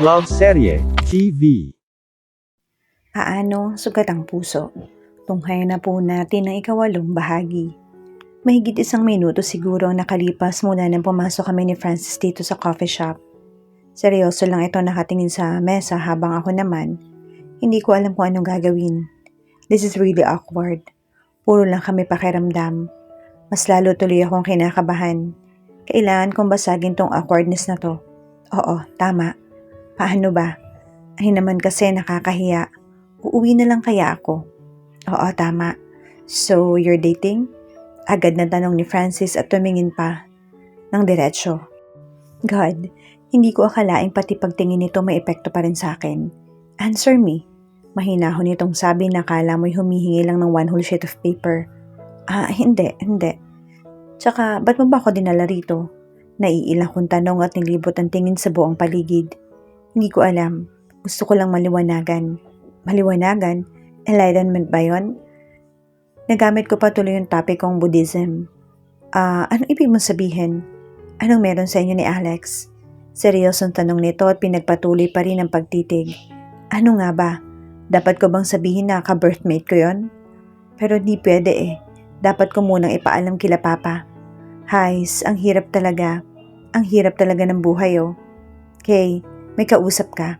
Love Serye TV. Paano sugat ang puso? Tunghayan na po natin ang ikawalong bahagi. Mahigit 1 minuto siguro ang nakalipas mula nang pumasok kami ni Francis dito sa coffee shop. Seryoso lang ito nakatingin sa mesa habang ako naman, hindi ko alam kung anong gagawin. This is really awkward. Puro lang kami pakiramdam. Mas lalo tuloy akong kinakabahan. Kailangan kong basagin tong awkwardness na to. Oo, tama. Paano ba? Ay naman kasi nakakahiya. Uuwi na lang kaya ako? Oo, tama. So, you're dating? Agad na tanong ni Francis at tumingin pa ng diretsyo. God, hindi ko akalaing pati pagtingin nito may epekto pa rin sa akin. Answer me. Mahinahon nitong sabi na kala mo'y humihingi lang ng 1 whole sheet of paper. Hindi. Tsaka, ba't mo ba ako dinala rito? Naiilang kong tanong at nilibot ang tingin sa buong paligid. Hindi ko alam. Gusto ko lang maliwanagan. Maliwanagan? Enlightenment ba yun? Nagamit ko pa tuloy yung topic kong Buddhism. Anong ibig mong sabihin? Anong meron sa inyo ni Alex? Seryosong tanong nito at pinagpatuloy pa rin ang pagtitig. Ano nga ba? Dapat ko bang sabihin na ka-birthmate ko yon? Pero di pwede eh. Dapat ko munang ipaalam kila Papa. Hays, ang hirap talaga. Ang hirap talaga ng buhay oh. Kay, may kausap ka.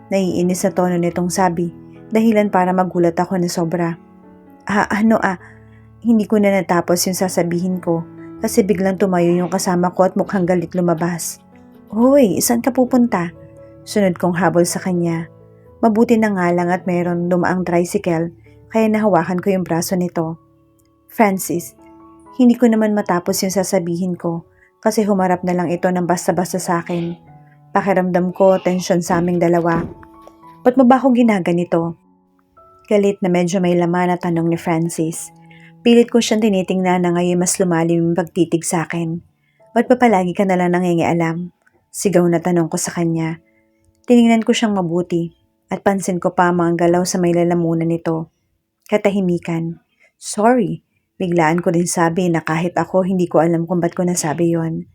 Naiinis na tono nitong sabi, dahilan para magulat ako na sobra. Hindi ko na natapos yung sasabihin ko kasi biglang tumayo yung kasama ko at mukhang galit lumabas. Hoy, saan ka pupunta? Sunod kong habol sa kanya. Mabuti na nga lang at mayroon dumaang tricycle kaya nahawakan ko yung braso nito. Francis, hindi ko naman matapos yung sasabihin ko kasi humarap na lang ito ng basta-basta sa akin. Pakiramdam ko tensyon sa aming dalawa. Ba't mo ba ako ginaganito? Galit na medyo may laman na tanong ni Francis. Pilit ko siyang tinitingnan na ngayon mas lumalim yung pagtitig sa akin. Ba't pa palagi ka nalang nangingialam? Sigaw na tanong ko sa kanya. Tiningnan ko siyang mabuti at pansin ko pa ang mga galaw sa may lalamunan nito. Katahimikan. Sorry, biglaan ko din sabi na kahit ako hindi ko alam kung ba't ko nasabi yon.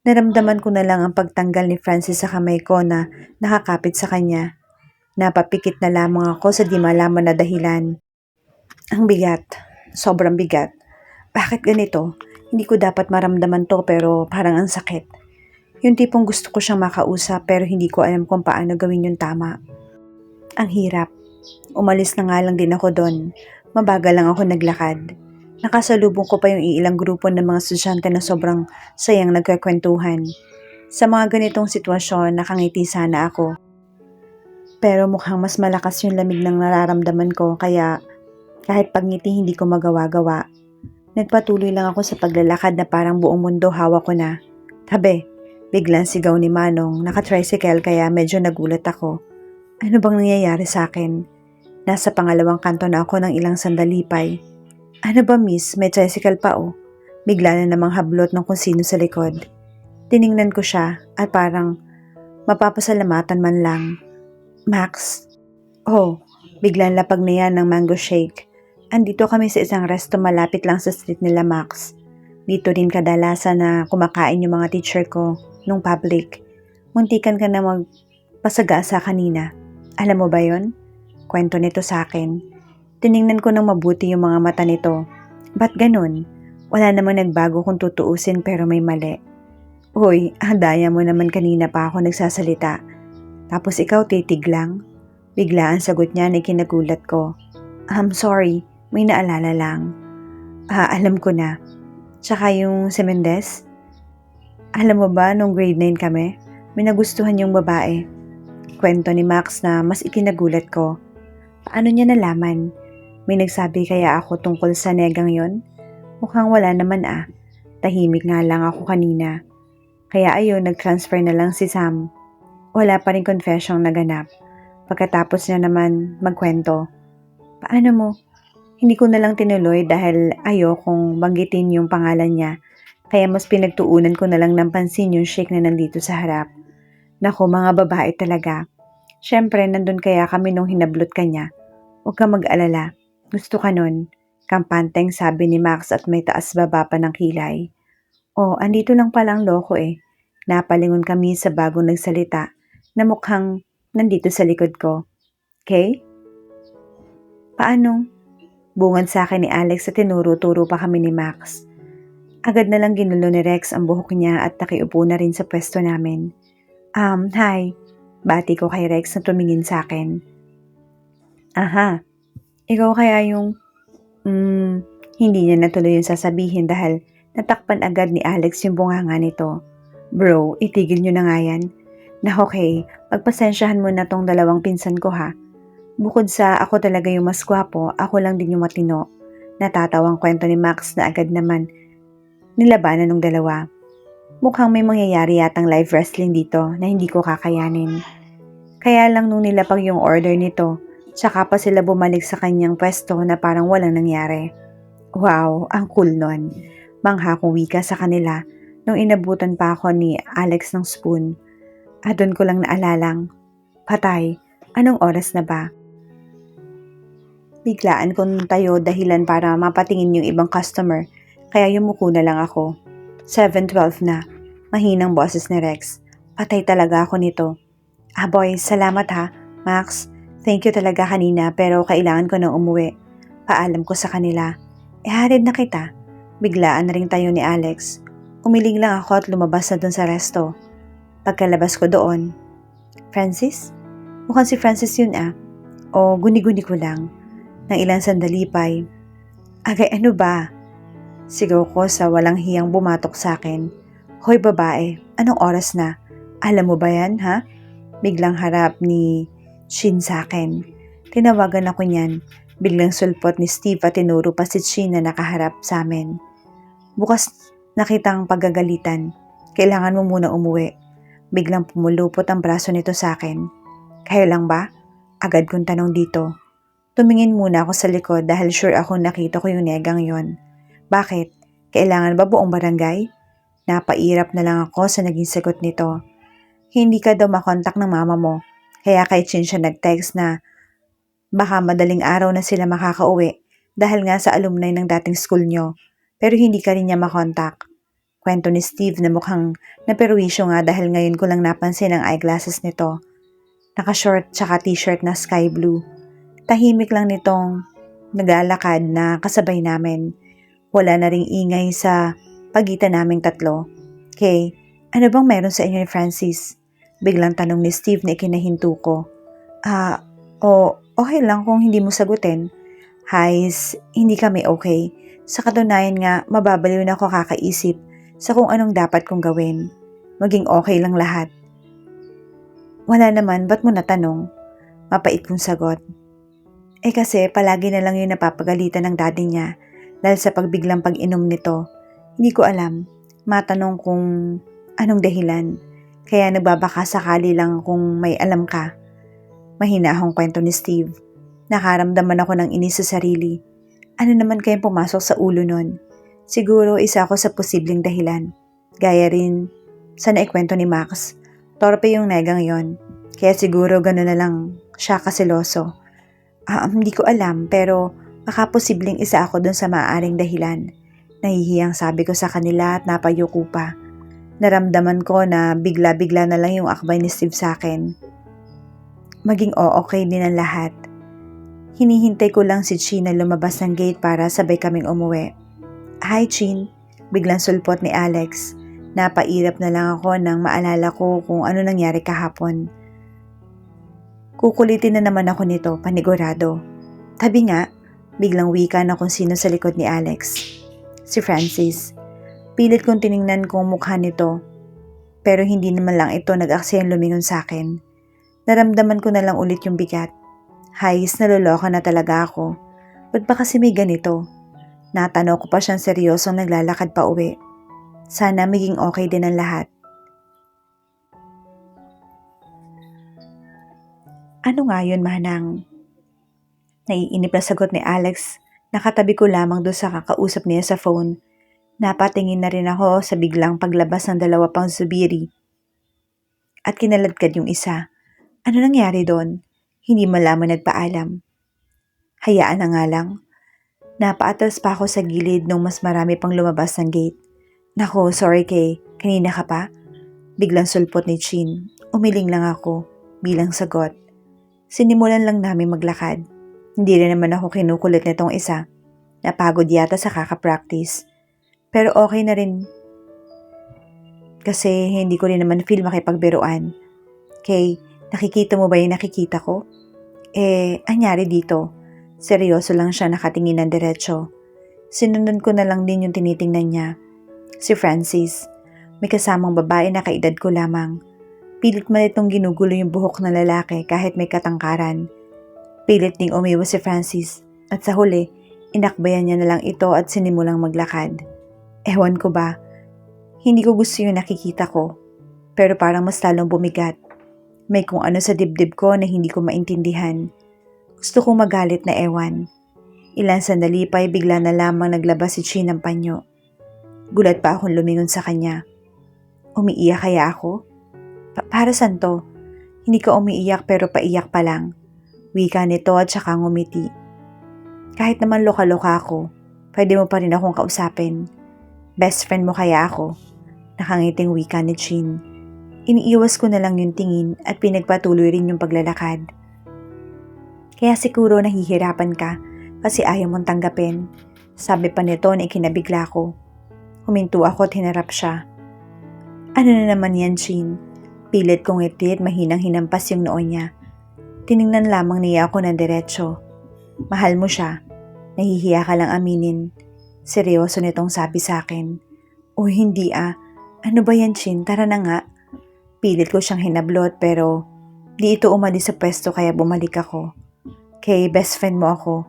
Naramdaman ko na lang ang pagtanggal ni Francis sa kamay ko na nakakapit sa kanya. Napapikit na lamang ako sa di malaman na dahilan. Ang bigat. Sobrang bigat. Bakit ganito? Hindi ko dapat maramdaman to pero parang ang sakit. Yung tipong gusto ko siyang makausap pero hindi ko alam kung paano gawin yung tama. Ang hirap. Umalis na nga lang din ako doon. Mabagal lang ako naglakad. Nakasalubong ko pa yung ilang grupo ng mga estudyante na sobrang sayang nagkakwentuhan. Sa mga ganitong sitwasyon, nakangiti sana ako. Pero mukhang mas malakas yung lamig ng nararamdaman ko kaya kahit pagngiti hindi ko magawa-gawa. Nagpatuloy lang ako sa paglalakad na parang buong mundo hawak ko na. Tabi, biglang sigaw ni Manong, naka-tricycle kaya medyo nagulat ako. Ano bang nangyayari sa akin? Nasa pangalawang kanto na ako ng ilang sandalipay. Ano ba miss, may tricycle pa oh. Bigla na namang hablot ng kung sino sa likod. Tiningnan ko siya at parang mapapasalamatan man lang. Max? Oh, biglang lapag na yan ng mango shake. Andito kami sa isang resto malapit lang sa street nila Max. Dito rin kadalasan na kumakain yung mga teacher ko nung public. Muntikan ka na magpasaga sa kanina. Alam mo ba yon? Kwento nito sa akin. Tiningnan ko ng mabuti yung mga mata nito. Ba't ganun? Wala namang nagbago kung tutuusin pero may mali. Uy, daya mo naman kanina pa ako nagsasalita. Tapos ikaw titig lang? Bigla ang sagot niya na kinagulat ko. I'm sorry, may naalala lang. Alam ko na. Tsaka yung si Mendez? Alam mo ba nung grade 9 kami, may nagustuhan yung babae. Kwento ni Max na mas ikinagulat ko. Paano niya nalaman? May nagsabi kaya ako tungkol sa negang yon? Mukhang wala naman Tahimik nga lang ako kanina. Kaya ayun, nag-transfer na lang si Sam. Wala pa rin confession naganap. Pagkatapos niya naman magkwento. Paano mo? Hindi ko na lang tinuloy dahil ayokong banggitin yung pangalan niya. Kaya mas pinagtuunan ko na lang ng pansin yung shake na nandito sa harap. Naku, mga babae talaga. Siyempre, nandun kaya kami nung hinablot ka niya. Huwag ka mag-alala. Gusto ka nun. Kampanteng sabi ni Max at may taas baba pa ng kilay. Andito lang palang loko eh. Napalingon kami sa bagong nagsalita na mukhang nandito sa likod ko. Okay? Paano? Bungad sa akin ni Alex at tinuro-turo pa kami ni Max. Agad na lang ginulo ni Rex ang buhok niya at nakiupo na rin sa pwesto namin. Hi. Bati ko kay Rex na tumingin sa akin. Aha, ikaw kaya yung... hindi niya natuloy yung sasabihin dahil natakpan agad ni Alex yung bunganga nito. Bro, itigil niyo na nga yan. Na okay, pagpasensyahan mo na tong dalawang pinsan ko ha. Bukod sa ako talaga yung mas gwapo, ako lang din yung matino. Natatawang kwento ni Max na agad naman nilabanan ng dalawa. Mukhang may mangyayari yatang live wrestling dito na hindi ko kakayanin. Kaya lang nung nilapag yung order nito, tsaka pa sila bumalik sa kanyang pwesto na parang walang nangyari. Wow, ang cool nun. Mangha kong wika sa kanila nung inabutan pa ako ni Alex ng spoon. At doon ko lang naalalang, patay, anong oras na ba? Biglaan kong tayo dahilan para mapatingin yung ibang customer, kaya yumuko na lang ako. 7:12 na, mahinang boses ni Rex. Patay talaga ako nito. Boy, salamat ha, Max. Thank you talaga kanina pero kailangan ko nang umuwi. Paalam ko sa kanila. Hatid na kita. Biglaan na rin tayo ni Alex. Umiling lang ako at lumabas na dun sa resto. Pagkalabas ko doon, Francis? Mukhang si Francis yun ah. O guni-guni ko lang. Nang ilang sandali pa'y, agay ano ba? Sigaw ko sa walang hiyang bumatok sa akin. Hoy babae, anong oras na? Alam mo ba yan ha? Biglang harap ni Shin sa akin. Tinawagan ako niyan. Biglang sulpot ni Steve at tinuro pa si Shin na nakaharap sa amin. Bukas nakitang paggagalitan. Kailangan mo muna umuwi. Biglang pumulupot ang braso nito sa akin. Kaya lang ba? Agad kong tanong dito. Tumingin muna ako sa likod dahil sure ako nakita ko yung negang yon. Bakit? Kailangan ba buong barangay? Napairap na lang ako sa naging sagot nito. Hindi ka daw makontak ng mama mo. Kaya kay Chin siya nag-text na baka madaling araw na sila makakauwi dahil nga sa alumni ng dating school nyo. Pero hindi ka rin niya makontak. Kwento ni Steve na mukhang naperwisyo nga dahil ngayon ko lang napansin ang eyeglasses nito. Naka-short tsaka t-shirt na sky blue. Tahimik lang nitong naglalakad na kasabay namin. Wala na ring ingay sa pagitan naming tatlo. Kay, ano bang meron sa inyo ni Francis? Biglang tanong ni Steve na ikinahinto ko. Okay lang kung hindi mo sagutin. Hais, hindi kami okay. Sa katunayan nga, mababaliw na ako kakaisip sa kung anong dapat kong gawin. Maging okay lang lahat. Wala naman, ba't mo natanong? Mapait kong sagot. Kasi palagi na lang yung napapagalitan ng daddy niya dahil sa pagbiglang pag-inom nito. Hindi ko alam, matanong kung anong dahilan. Kaya nagbabaka sakali lang kung may alam ka. Mahina akong kwento ni Steve. Nakaramdaman ako ng inis sa sarili. Ano naman kayang pumasok sa ulo nun? Siguro isa ako sa posibleng dahilan. Gaya rin sa naikwento ni Max. Torpe yung negang yon. Kaya siguro gano'n na lang siya kasiloso. Hindi ko alam pero baka posibleng isa ako dun sa maaaring dahilan. Nahihiyang sabi ko sa kanila at napayuko pa. Naramdaman ko na bigla-bigla na lang yung akbay ni Steve sa akin. Maging okay din ang lahat. Hinihintay ko lang si Chin na lumabas ng gate para sabay kaming umuwi. Hi Chin, biglang sulpot ni Alex. Napairap na lang ako nang maalala ko kung ano nangyari kahapon. Kukulitin na naman ako nito, panigurado. Tabi nga, biglang wika na kung sino sa likod ni Alex. Si Francis. Pilit kong tiningnan kung mukha nito, pero hindi naman lang ito nag-aksayang lumingon sa akin. Naramdaman ko na lang ulit yung bigat. Hayes, naloloka na talaga ako. Ba't ba kasi may ganito? Natanaw ko pa siyang seryosong naglalakad pa uwi. Sana maging okay din ang lahat. Ano nga yun, Manang? Naiinip na sagot ni Alex. Nakatabi ko lamang doon sa kakausap niya sa phone. Napatingin na rin ako sa biglang paglabas ng dalawa pang zubiri. At kinaladkad yung isa. Ano nangyari doon? Hindi malaman nagpaalam. Hayaan na nga lang. Napaatras pa ako sa gilid nung mas marami pang lumabas ng gate. Nako, sorry Kay. Kanina ka pa? Biglang sulpot ni Chin. Umiling lang ako bilang sagot. Sinimulan lang namin maglakad. Hindi rin naman ako kinukulit nitong isa. Napagod yata sa kaka-practice. Pero okay na rin kasi hindi ko rin naman feel makipagbiruan. Kay, nakikita mo ba yung nakikita ko? Anyari dito? Seryoso lang siya nakatingin ng diretsyo. Sinundan ko na lang din yung tinitingnan niya. Si Francis. May kasamang babae na kaedad ko lamang. Pilit man itong ginugulo yung buhok ng lalaki kahit may katangkaran. Pilit ding umiwas si Francis at sa huli, inakbayan niya na lang ito at sinimulang maglakad. Ewan ko ba, hindi ko gusto yung nakikita ko, pero parang mas lalong bumigat. May kung ano sa dibdib ko na hindi ko maintindihan. Gusto kong magalit na ewan. Ilang sandali pa'y bigla na lamang naglabas si Chin ng panyo. Gulat pa akong lumingon sa kanya. Umiiyak kaya ako? Para saan to? Hindi ka umiiyak pero paiyak pa lang. Wika nito at saka ngumiti. Kahit naman loka-loka ako, pwede mo pa rin akong kausapin. Best friend mo kaya ako? Nakangiting wika ni Chin. Iniiwas ko na lang yung tingin at pinagpatuloy rin yung paglalakad. Kaya siguro nahihirapan ka kasi ayaw mong tanggapin. Sabi pa nito na ikinabigla ko. Huminto ako at hinarap siya. Ano na naman yan, Chin? Pilit kong ngiti at mahinang hinampas yung noo niya. Tiningnan lamang niya ako ng diretsyo. Mahal mo siya. Nahihiya ka lang aminin. Seryoso nitong sabi sa akin. O hindi ah. Ano ba yan, Chin? Tara na nga. Pilit ko siyang hinablot pero di ito umalis sa pwesto kaya bumalik ako. Kay best friend mo ako.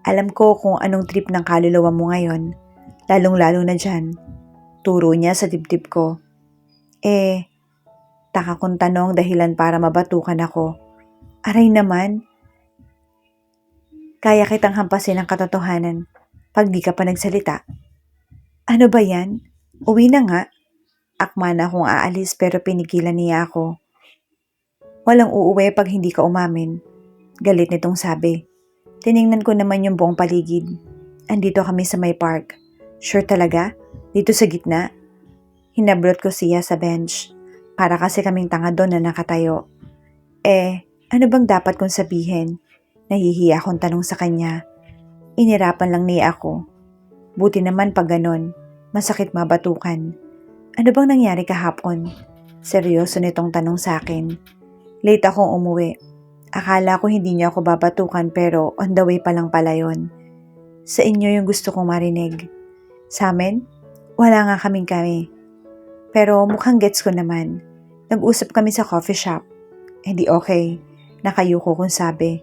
Alam ko kung anong trip ng kaluluwa mo ngayon. Lalong-lalo na dyan. Turo niya sa dibdib ko. Taka kong tanong dahilan para mabatukan ako. Aray naman. Kaya kitang hampasin ang katotohanan pag di ka pa nagsalita. Ano ba yan? Uwi na nga. Akma na akong aalis pero pinigilan niya ako. Walang uuwi pag hindi ka umamin. Galit nitong sabi. Tiningnan ko naman yung buong paligid. Andito kami sa may park. Sure talaga? Dito sa gitna? Hinablot ko siya sa bench. Para kasi kaming tanga doon na nakatayo. Ano bang dapat kong sabihin? Nahihiya akong tanong sa kanya. Inirapan lang niya ako. Buti naman pag ganon. Masakit mabatukan. Ano bang nangyari kahapon? Seryoso nitong tanong sa akin. Late akong umuwi. Akala ko hindi niya ako babatukan pero on the way pa lang pala yun. Sa inyo yung gusto kong marinig. Sa amin? Wala nga kami. Pero mukhang gets ko naman. Nag-usap kami sa coffee shop. Di okay. Nakayuko kong sabi.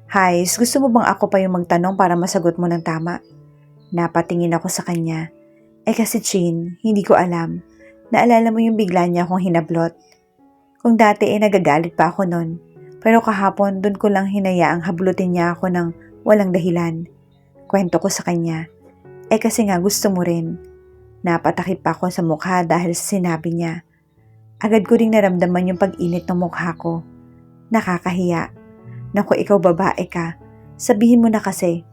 Hi, gusto mo bang ako pa yung magtanong para masagot mo ng tama? Napatingin ako sa kanya. Kasi Chin, hindi ko alam. Naalala mo yung bigla niya akong hinablot? Kung dati nagagalit pa ako nun. Pero kahapon dun ko lang hinayaang hablutin niya ako ng walang dahilan. Kwento ko sa kanya. Kasi nga gusto mo rin. Napatakip pa ako sa mukha dahil sa sinabi niya. Agad ko ring naramdaman yung pag-init ng mukha ko. Nakakahiya. Naku, ikaw babae ka. Sabihin mo na kasi.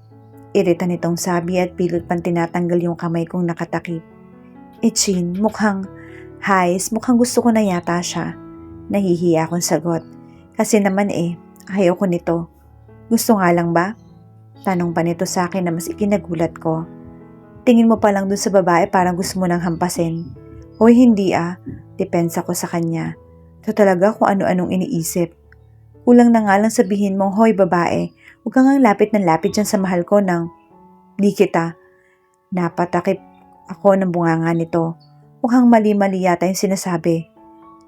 Irita nitong sabi at pilit pang tinatanggal yung kamay kong nakatakip. Chin, mukhang gusto ko na yata siya. Nahihiya akong sagot. Kasi naman ayaw ko nito. Gusto nga lang ba? Tanong pa nito sa akin na mas ikinagulat ko. Tingin mo pa lang dun sa babae parang gusto mo nang hampasin. Hoy hindi Depensa ko sa kanya. Ito talaga kung ano-anong iniisip. Kulang na nga lang sabihin mong, hoy babae, huwag kang ang lapit ng lapit dyan sa mahal ko ng di kita. Napatakip ako ng bunganga nito. Mukhang mali-mali yata yung sinasabi.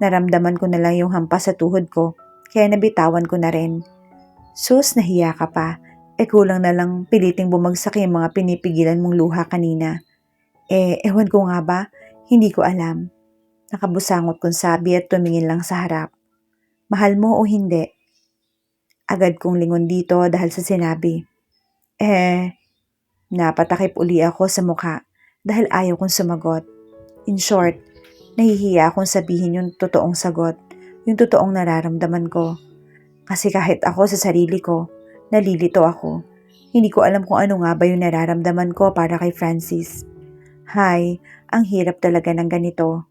Naramdaman ko na lang yung hampas sa tuhod ko, kaya nabitawan ko na rin. Sus, nahiya ka pa. Kulang na lang piliting bumagsak yung mga pinipigilan mong luha kanina. Ewan ko nga ba? Hindi ko alam. Nakabusangot kong sabi at tumingin lang sa harap. Mahal mo o hindi? Agad kong lingon dito dahil sa sinabi. Napatakip uli ako sa mukha dahil ayaw kong sumagot. In short, nahihiya akong sabihin yung totoong sagot, yung totoong nararamdaman ko. Kasi kahit ako sa sarili ko, nalilito ako. Hindi ko alam kung ano nga ba yung nararamdaman ko para kay Francis. Ang hirap talaga ng ganito.